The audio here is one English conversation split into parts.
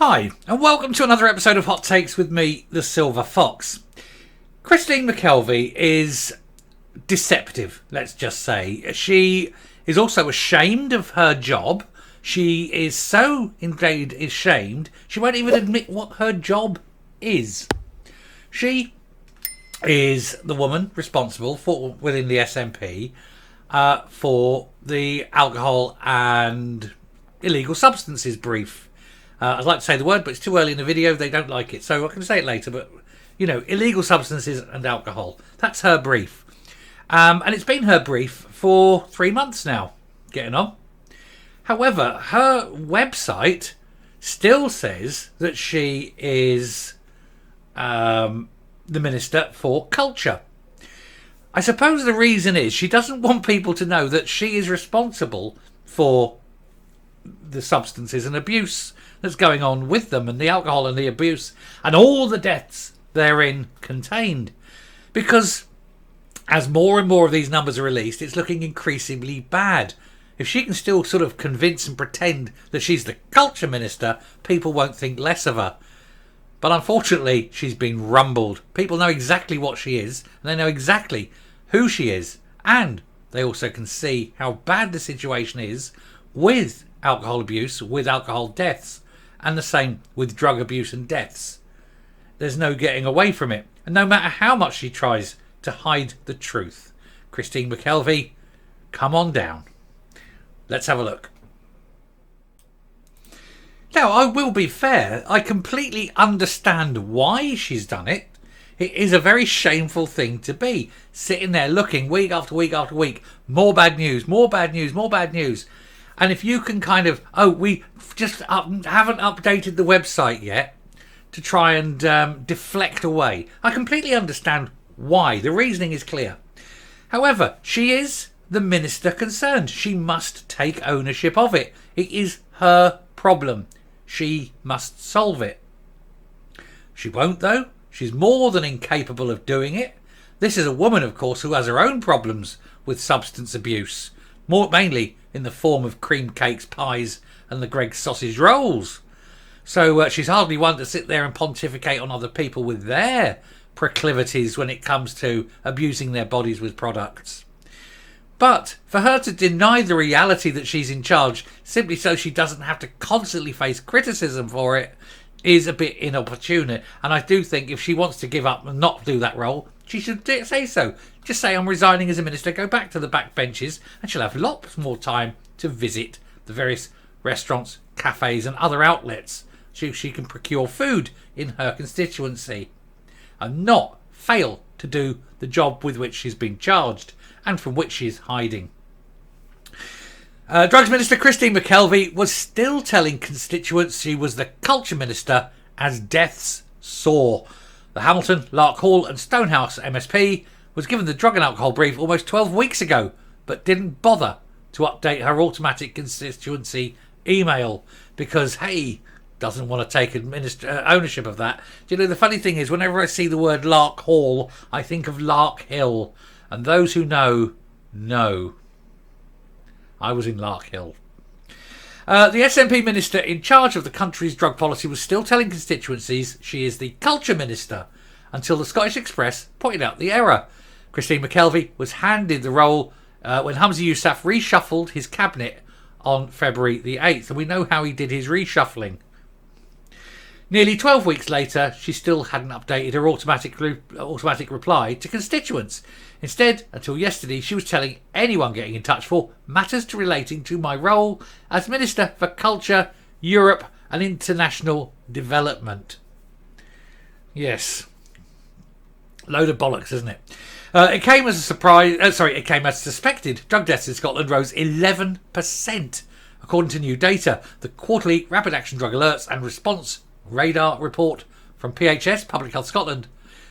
Hi, and welcome to another episode of Hot Takes with me, the Silver Fox. Christine McKelvie is deceptive, let's just say. She is also ashamed of her job. She is so indeed ashamed, she won't even admit what her job is. She is the woman responsible for within the SNP for the alcohol and illegal substances brief. I'd like to say the word, but it's too early in the video. They don't like it, so I can say it later. But, you know, illegal substances and alcohol. That's her brief. And it's been her brief for 3 months now, getting on. However, her website still says that she is the Minister for Culture. I suppose the reason is she doesn't want people to know that she is responsible for the substances and abuse that's going on with them, and the alcohol and the abuse and all the deaths therein contained. Because as more and more of these numbers are released, it's looking increasingly bad. If she can still sort of convince and pretend that she's the culture minister, people won't think less of her. But unfortunately, she's been rumbled. People know exactly what she is, and they know exactly who she is, and they also can see how bad the situation is with alcohol abuse, with alcohol deaths, and the same with drug abuse and deaths. There's no getting away from it, and no matter how much she tries to hide the truth. Christine McKelvie, come on down. Let's have a look. Now, I will be fair, I completely understand why she's done it. It is a very shameful thing to be, sitting there looking week after week after week, more bad news, more bad news, more bad news. And if you can kind of, we just haven't updated the website yet to try and deflect away. I completely understand why. The reasoning is clear. However, she is the minister concerned. She must take ownership of it. It is her problem. She must solve it. She won't, though. She's more than incapable of doing it. This is a woman, of course, who has her own problems with substance abuse. Mainly in the form of cream cakes, pies and the Greggs sausage rolls. So she's hardly one to sit there and pontificate on other people with their proclivities when it comes to abusing their bodies with products. But for her to deny the reality that she's in charge simply so she doesn't have to constantly face criticism for it is a bit inopportune. And I do think if she wants to give up and not do that role, she should say so. Just say, I'm resigning as a minister, go back to the back benches, and she'll have lots more time to visit the various restaurants, cafes and other outlets so she can procure food in her constituency and not fail to do the job with which she's been charged and from which she's hiding. Drugs Minister Christine McKelvie was still telling constituents she was the culture minister as deaths soar. The Hamilton, Lark Hall and Stonehouse MSP was given the drug and alcohol brief almost 12 weeks ago, but didn't bother to update her automatic constituency email because, doesn't want to take ownership of that. Do you know, the funny thing is, whenever I see the word Lark Hall, I think of Lark Hill, and those who know. I was in Lark Hill. The SNP minister in charge of the country's drug policy was still telling constituencies she is the culture minister until the Scottish Express pointed out the error. Christine McKelvie was handed the role when Humza Yousaf reshuffled his cabinet on February the 8th, and we know how he did his reshuffling. Nearly 12 weeks later, she still hadn't updated her automatic reply to constituents. Instead, until yesterday, she was telling anyone getting in touch for matters relating to my role as Minister for Culture, Europe and International Development. Yes. Load of bollocks, isn't it? It came as suspected. Drug deaths in Scotland rose 11%. According to new data, the quarterly Rapid Action Drug Alerts and Response Radar report from PHS, Public Health Scotland,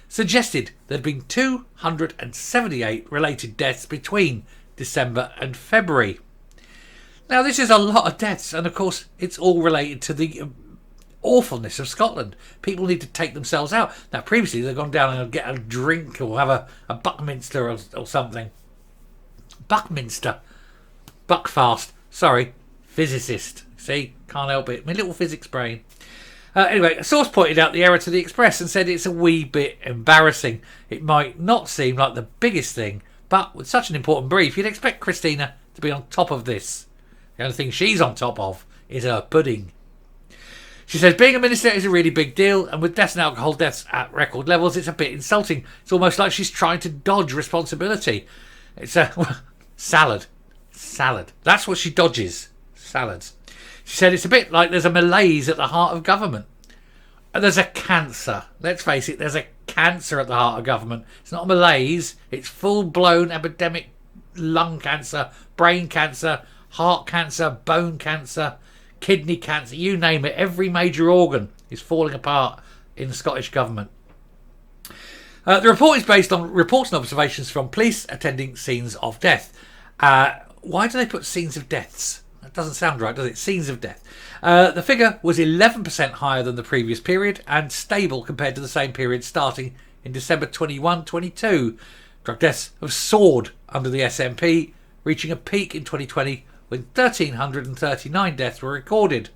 suggested there had been 278 related deaths between December and February. Now, this is a lot of deaths, and of course, it's all related to the awfulness of Scotland. People need to take themselves out. Now, previously, they've gone down and get a drink or have a Buckminster or something. Buckminster. Buckfast. Sorry. Physicist. See? Can't help it. My little physics brain. Anyway, a source pointed out the error to the Express and said it's a wee bit embarrassing. It might not seem like the biggest thing, but with such an important brief, you'd expect Christina to be on top of this. The only thing she's on top of is her pudding. She says being a minister is a really big deal, and with deaths and alcohol deaths at record levels, it's a bit insulting. It's almost like she's trying to dodge responsibility. It's a salad. That's what she dodges. Salads. She said it's a bit like there's a malaise at the heart of government. And there's a cancer. Let's face it, there's a cancer at the heart of government. It's not a malaise. It's full-blown epidemic lung cancer, brain cancer, heart cancer, bone cancer, kidney cancer, you name it. Every major organ is falling apart in the Scottish government. The report is based on reports and observations from police attending scenes of death. Why do they put scenes of deaths? That doesn't sound right, does it? Scenes of death. The figure was 11% higher than the previous period and stable compared to the same period starting in December 21-22. Drug deaths have soared under the SNP, reaching a peak in 2020 when 1,339 deaths were recorded.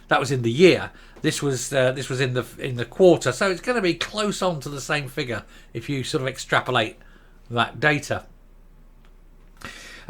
That was in the year. This was in the quarter, so it's going to be close on to the same figure if you sort of extrapolate that data.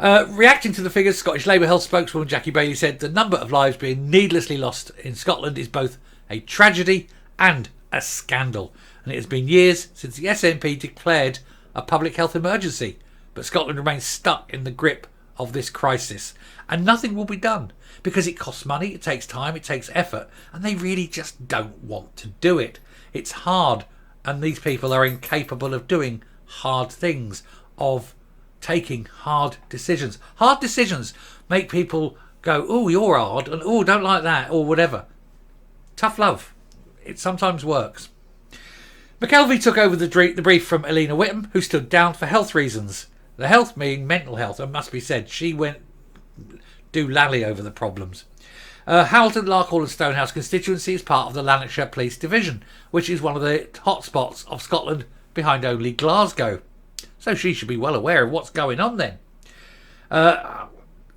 Reacting to the figures, Scottish Labour Health spokeswoman Jackie Bailey said the number of lives being needlessly lost in Scotland is both a tragedy and a scandal. And it has been years since the SNP declared a public health emergency. But Scotland remains stuck in the grip of this crisis. And nothing will be done because it costs money, it takes time, it takes effort. And they really just don't want to do it. It's hard. And these people are incapable of doing hard things, of taking hard decisions. Hard decisions make people go, oh, you're hard, and oh, don't like that, or whatever. Tough love. It sometimes works. McKelvie took over the brief from Alina Whittam, who stood down for health reasons. The health being mental health, and must be said, she went doolally over the problems. Hamilton, Larkhall and Stonehouse constituency is part of the Lanarkshire Police Division, which is one of the hotspots of Scotland behind only Glasgow. So she should be well aware of what's going on then. Her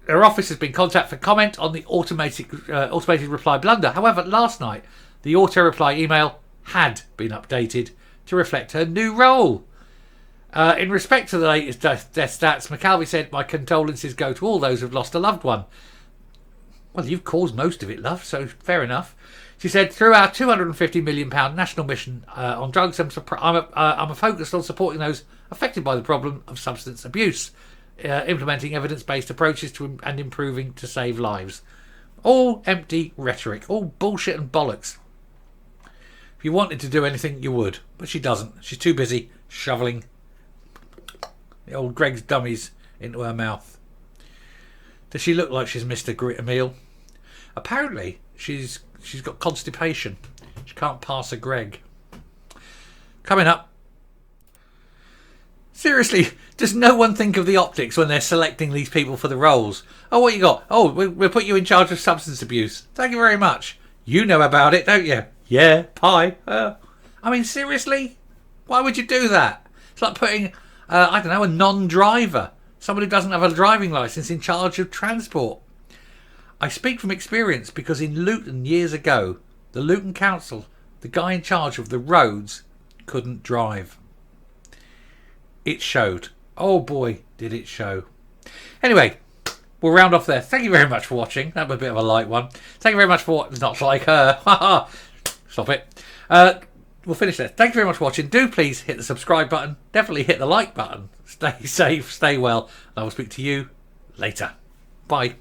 office has been contacted for comment on the automated reply blunder. However, last night, the auto-reply email had been updated to reflect her new role. In respect to the latest death stats, McKelvie said, my condolences go to all those who've lost a loved one. Well, you've caused most of it, love, so fair enough. She said, through our £250 million national mission on drugs, I'm focused on supporting those affected by the problem of substance abuse, implementing evidence-based approaches to and improving to save lives. All empty rhetoric, all bullshit and bollocks. If you wanted to do anything, you would, but she doesn't. She's too busy shoveling the old Greg's dummies into her mouth. Does she look like she's missed a meal? Apparently, she's got constipation. She can't pass a Greg. Coming up. Seriously, does no one think of the optics when they're selecting these people for the roles? Oh, what you got? Oh, we'll put you in charge of substance abuse. Thank you very much. You know about it, don't you? Yeah, pie. I mean, seriously? Why would you do that? It's like putting, I don't know, a non-driver, someone who doesn't have a driving licence, in charge of transport. I speak from experience because in Luton years ago, the Luton Council, the guy in charge of the roads, couldn't drive. It showed. Oh boy, did it show. Anyway, we'll round off there. Thank you very much for watching. That was a bit of a light one. Thank you very much for not like her. Stop it. We'll finish there. Thank you very much for watching. Do please hit the subscribe button. Definitely hit the like button. Stay safe, stay well. And I will speak to you later. Bye.